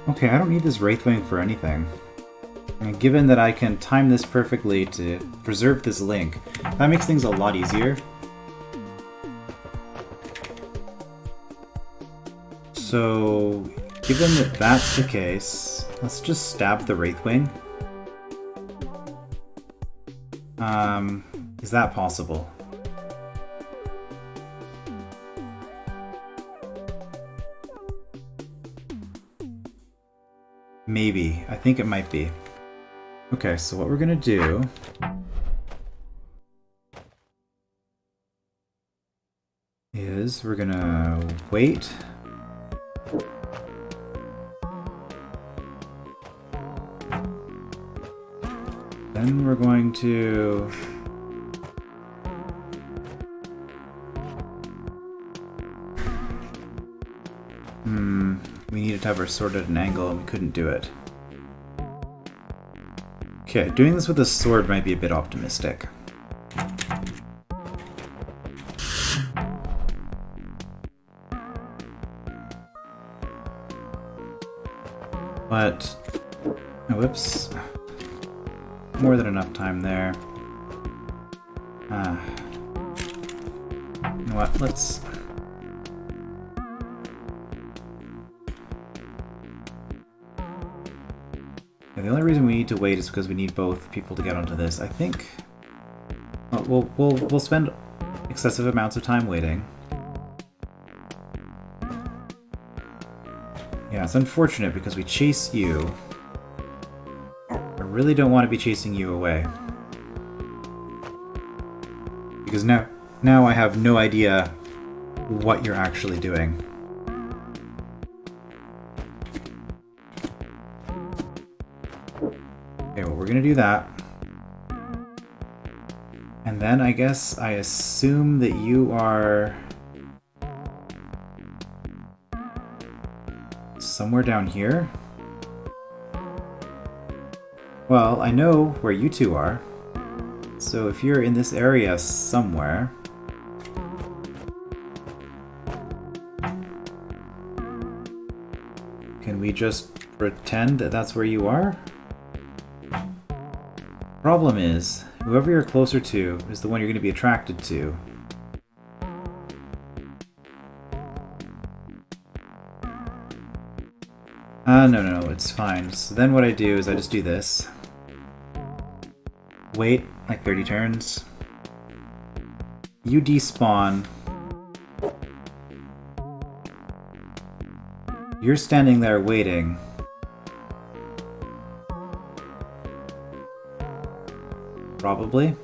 Okay, I don't need this Wraithwing for anything. And given that I can time this perfectly to preserve this link, that makes things a lot easier. So, given that that's the case, let's just stab the Wraithwing. Is that possible? Maybe. I think it might be. Okay, so what we're gonna do is we're gonna wait. Then we're going to... we needed to have our sword at an angle and we couldn't do it. Okay, doing this with a sword might be a bit optimistic. But... oh, whoops. More than enough time there. You know what, let's And the only reason we need to wait is because we need both people to get onto this. I think we'll spend excessive amounts of time waiting. Yeah, it's unfortunate because we chase you. I really don't want to be chasing you away. Because now I have no idea what you're actually doing. Okay, well, we're gonna do that. And then I guess I assume that you are somewhere down here? Well, I know where you two are. So if you're in this area somewhere... Can we just pretend that that's where you are? Problem is, whoever you're closer to is the one you're going to be attracted to. No, it's fine. So then what I do is I just do this. Wait, like 30 turns. You despawn. You're standing there waiting. Probably.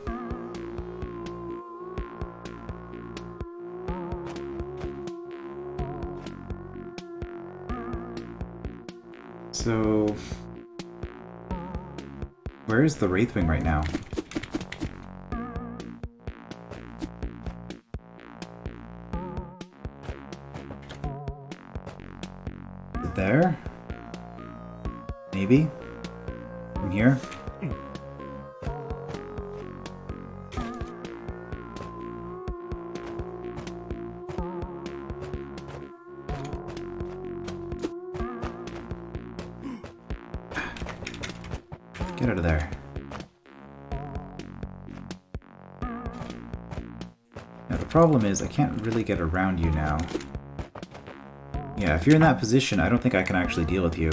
So... where is the Wraithwing right now? Is it there? Maybe? From here? Get out of there. Now the problem is I can't really get around you now. Yeah, if you're in that position, I don't think I can actually deal with you.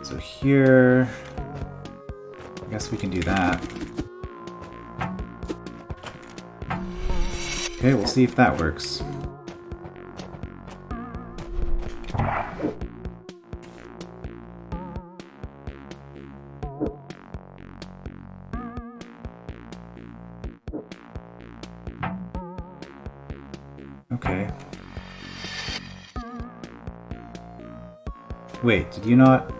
So here... I guess we can do that. Okay, we'll see if that works. Okay. Wait, did you not?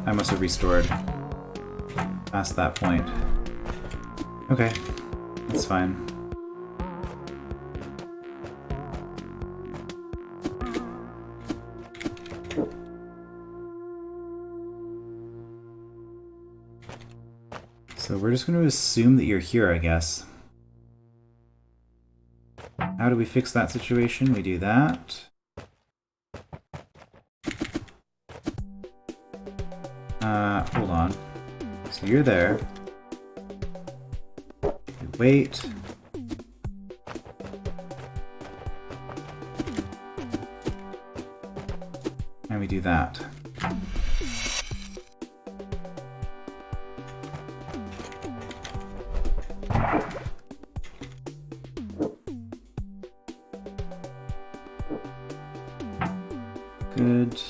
I must have restored past that point. Okay, that's fine. So we're just going to assume that you're here, I guess. How do we fix that situation? We do that. Hold on. So you're there. We wait. And we do that. Good.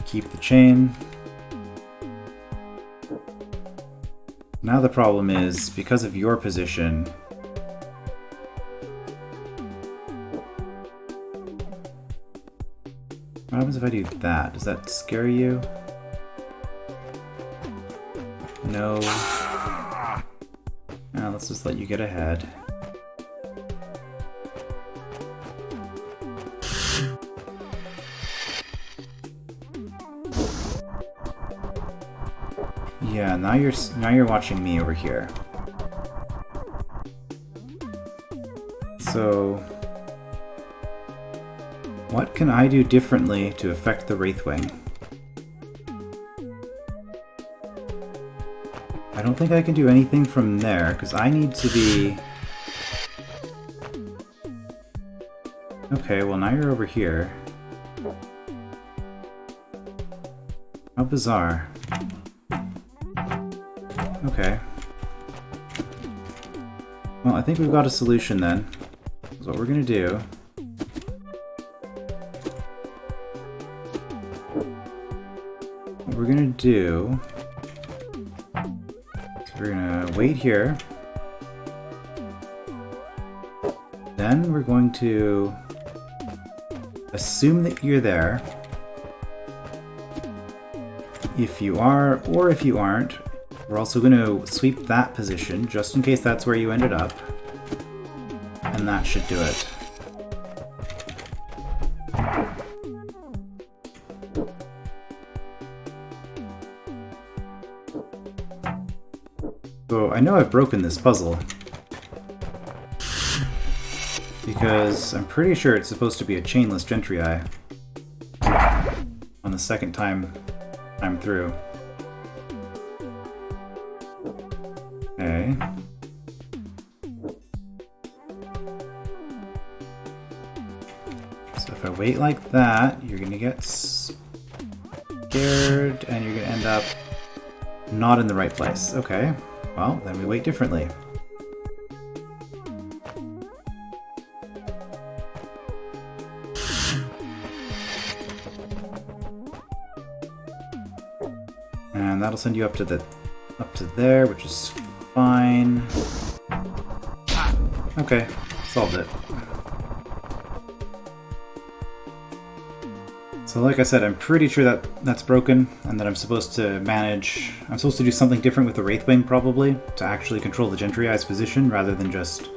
Keep the chain. Now the problem is, because of your position, what happens if I do that? Does that scare you? No. Now let's just let you get ahead. Yeah, now you're watching me over here. So what can I do differently to affect the Wraithwing? don't think I can do anything from there, because I need to be... Okay, well now you're over here. How bizarre. Okay. Well, I think we've got a solution then. That's what we're gonna do. What we're gonna do... We're gonna wait here. Then we're going to assume that you're there. If you are, or if you aren't, we're also going to sweep that position, just in case that's where you ended up. And that should do it. So I know I've broken this puzzle, because I'm pretty sure it's supposed to be a chainless gentryii on the second time I'm through. Okay. So if I wait like that, you're gonna get scared and you're gonna end up not in the right place. Okay. Well, then we wait differently. And that'll send you up to there, which is fine. Okay, solved it. So like I said, I'm pretty sure that that's broken, and that I'm supposed to do something different with the Wraithwing, probably, to actually control the gentryii position, rather than just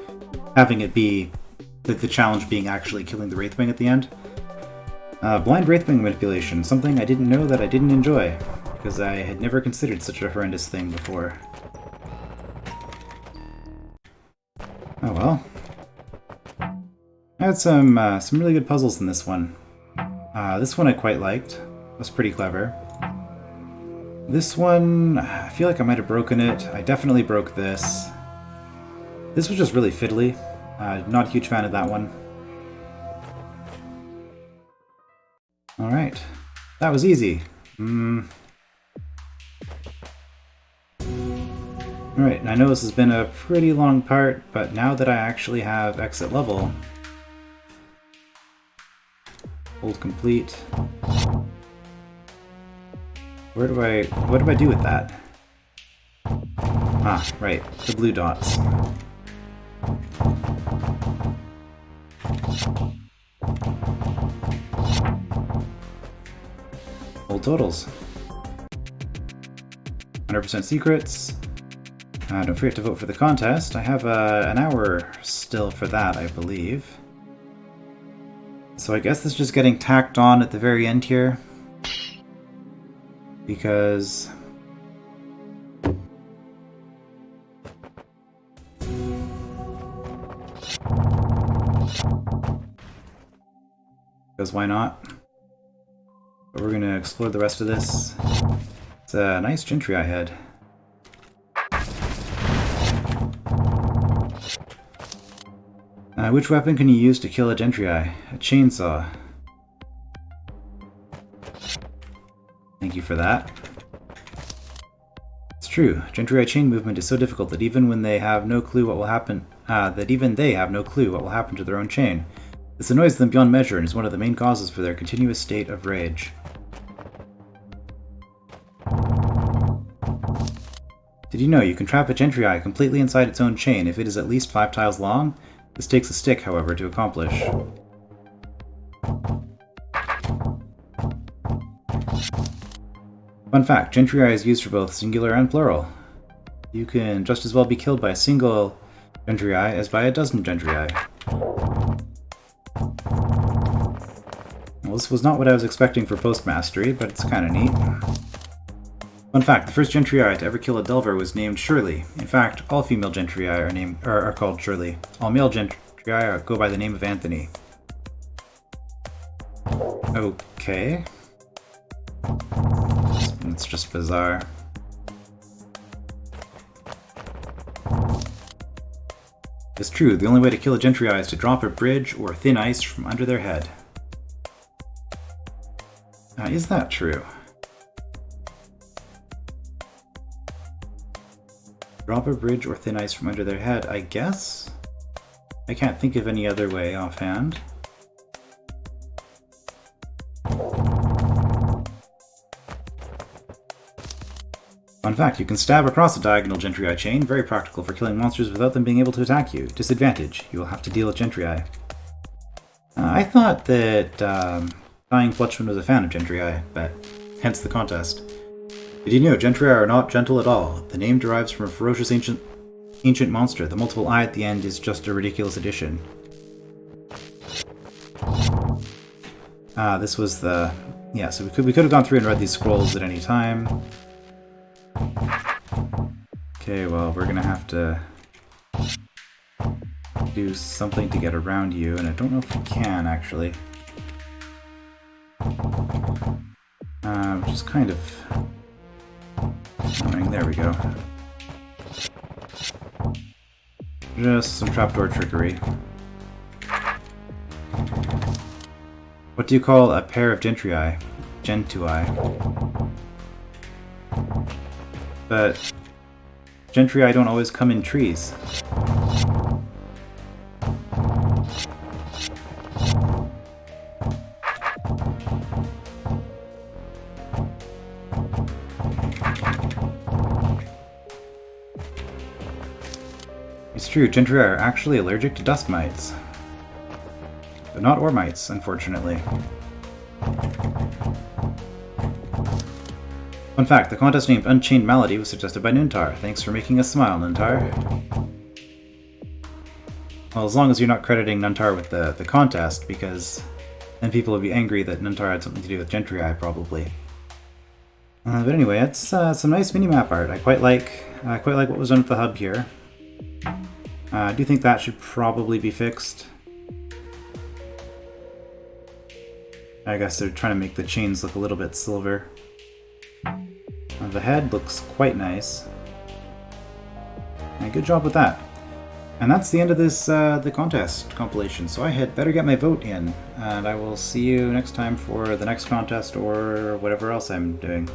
having it be the challenge being actually killing the Wraithwing at the end. Blind Wraithwing manipulation, something I didn't know that I didn't enjoy, because I had never considered such a horrendous thing before. Oh well. I had some really good puzzles in this one. This one I quite liked. It was pretty clever. This one, I feel like I might have broken it. I definitely broke this. This was just really fiddly. Not a huge fan of that one. Alright. That was easy. Alright, I know this has been a pretty long part, but now that I actually have exit level... Hold complete. What do I do with that? Ah, right, the blue dots. Hold totals. 100% secrets. Don't forget to vote for the contest. I have an hour still for that, I believe. So I guess this is just getting tacked on at the very end here. Because... Because why not? But we're gonna explore the rest of this. It's a nice gentryii head. Which weapon can you use to kill a gentryii? A chainsaw. Thank you for that. It's true. Gentryii chain movement is so difficult that even they have no clue what will happen to their own chain. This annoys them beyond measure and is one of the main causes for their continuous state of rage. Did you know you can trap a gentryii completely inside its own chain if it is at least 5 tiles long? This takes a stick, however, to accomplish. Fun fact, gentryii is used for both singular and plural. You can just as well be killed by a single gentryii as by a dozen gentryii. Well, this was not what I was expecting for post-mastery, but it's kinda neat. Fun fact, the first gentryii to ever kill a Delver was named Shirley. In fact, all female gentryii are called Shirley. All male gentryii go by the name of Anthony. Okay. It's just bizarre. It's true, the only way to kill a gentryii is to drop a bridge or thin ice from under their head. Is that true? Drop a bridge or thin ice from under their head, I guess? I can't think of any other way offhand. Fun fact, you can stab across a diagonal gentryii chain, very practical for killing monsters without them being able to attack you. Disadvantage, you will have to deal with gentryii. I thought that Dying Flutchman was a fan of gentryii, but hence the contest. Did you know gentryii are not gentle at all? The name derives from a ferocious ancient monster. The multiple I at the end is just a ridiculous addition. This was the... Yeah, so we could have gone through and read these scrolls at any time. Okay, well, we're gonna have to do something to get around you, and I don't know if we can, actually. Which is kind of annoying. There we go. Just some trapdoor trickery. What do you call a pair of gentryii? Gentryii. But gentryii don't always come in trees. It's true, gentryii are actually allergic to dust mites. But not ore mites, unfortunately. Fun fact, the contest named Unchained Malady was suggested by Nuntar. Thanks for making us smile, Nuntar. Well, as long as you're not crediting Nuntar with the contest, because then people will be angry that Nuntar had something to do with gentryii, probably. But anyway, it's some nice minimap art. I quite like what was done at the hub here. I do think that should probably be fixed. I guess they're trying to make the chains look a little bit silver. The head looks quite nice. And good job with that. And that's the end of this the contest compilation, so I had better get my vote in, and I will see you next time for the next contest or whatever else I'm doing.